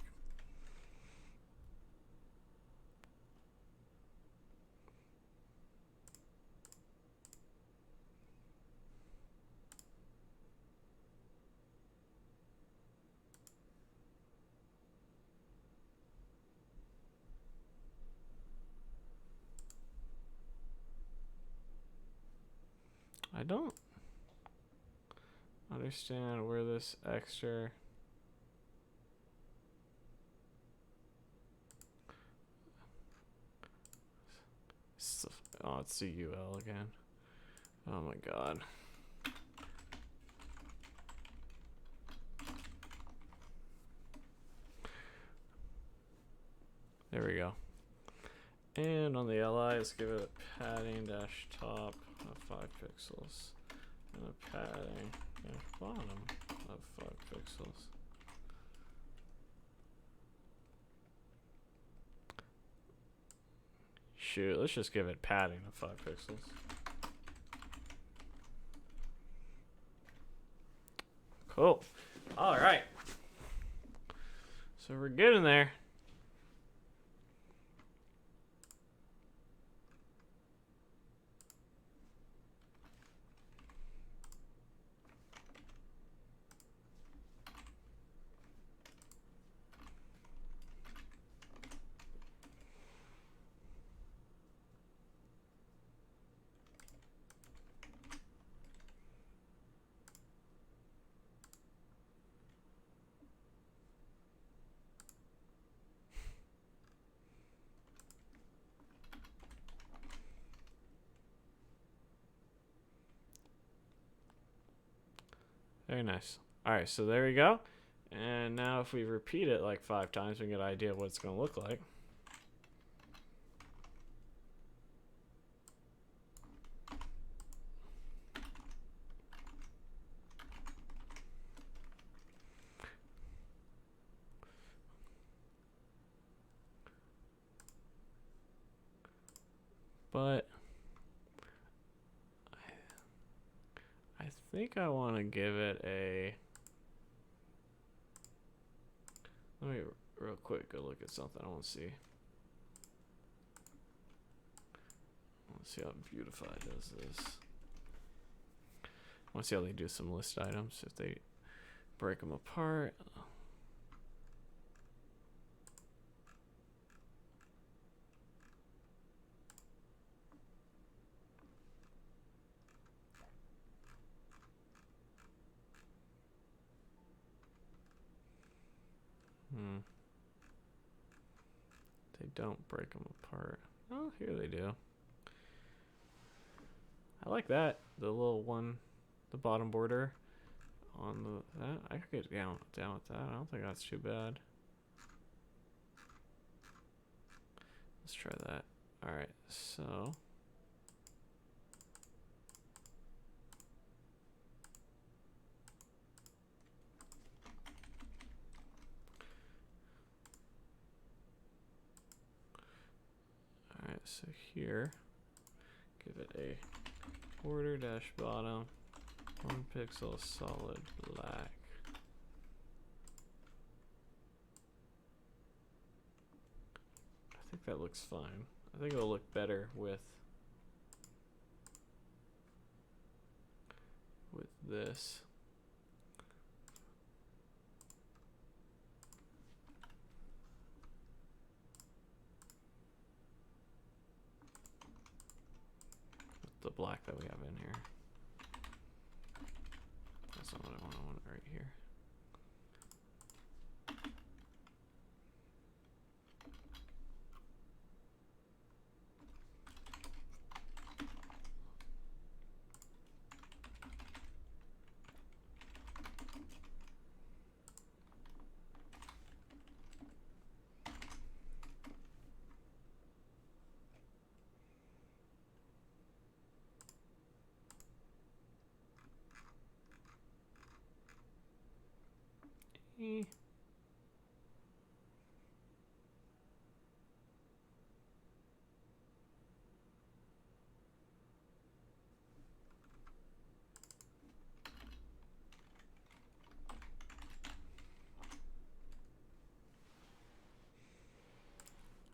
I don't understand where this extra oh, it's the UL again. Oh my god. There we go. And on the LI, let's give it a padding dash top of 5 pixels and a padding dash bottom of 5 pixels. Shoot, let's just give it padding of 5 pixels. Cool. All right. So we're getting there. Very nice. All right, so there we go. And now if we repeat it like 5 times, we get an idea of what it's going to look like. But I think I want to give it a... Let me real quick go look at something I want to see. Let's see how Beautify does this. I want to see how they do some list items, if they break them apart. They don't break them apart. Oh, here they do. I like that. The little one, the bottom border on the that. I could get down with that. I don't think that's too bad. Let's try that. All right, so. Alright, so here, give it a border dash bottom, 1 pixel solid black. I think that looks fine. I think it'll look better with this. The black that we have in here. That's not what I want. I want it right here.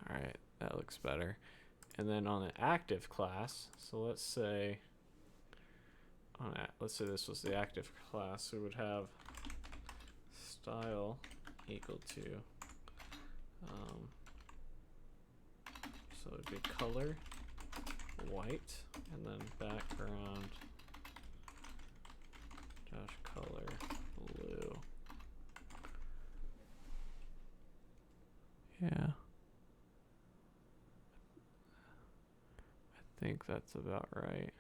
All right, that looks better. And then on the active class, so let's say this was the active class, we would have style equal to so it'd be color white, and then background dash color blue. Yeah, I think that's about right.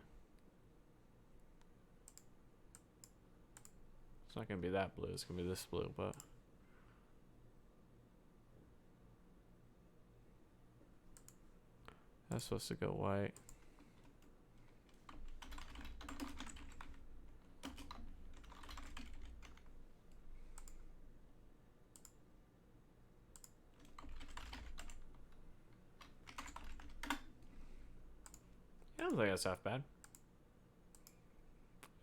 It's not gonna be that blue, it's gonna be this blue, but that's supposed to go white. I don't think that's half bad.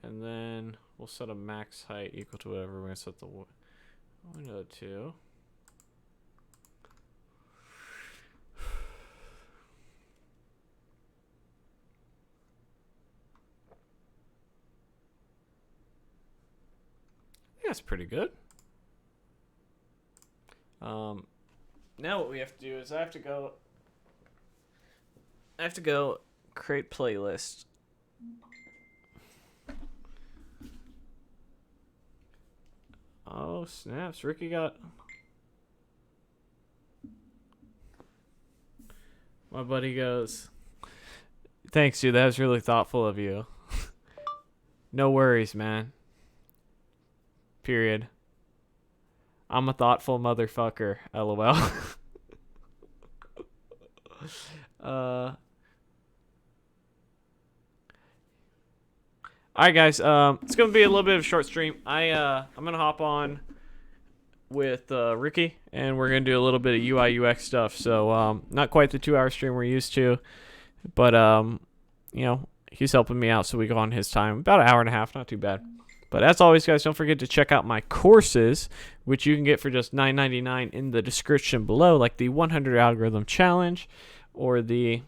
And then we'll set a max height equal to whatever we're gonna set the window to. That's pretty good. Now what we have to do is I have to go create playlist. Oh snaps, Ricky got my buddy goes, thanks dude, that was really thoughtful of you. No worries, man. Period. I'm a thoughtful motherfucker. LOL. All right, guys. It's gonna be a little bit of a short stream. I'm gonna hop on with Ricky, and we're gonna do a little bit of UI UX stuff. So not quite the 2-hour stream we're used to, but you know, he's helping me out, so we go on his time. About an hour and a half, not too bad. But as always, guys, don't forget to check out my courses, which you can get for just $9.99 in the description below, like the 100 algorithm challenge, or the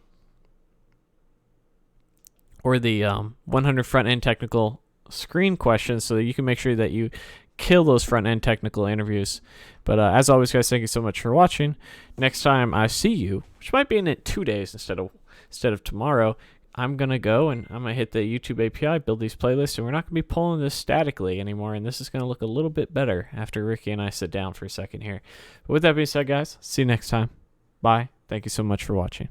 100 front end technical screen questions, so that you can make sure that you kill those front end technical interviews. But as always, guys, thank you so much for watching. Next time I see you, which might be in 2 days instead of tomorrow, I'm going to go and I'm going to hit the YouTube API, build these playlists, and we're not going to be pulling this statically anymore, and this is going to look a little bit better after Ricky and I sit down for a second here. But with that being said, guys, see you next time. Bye. Thank you so much for watching.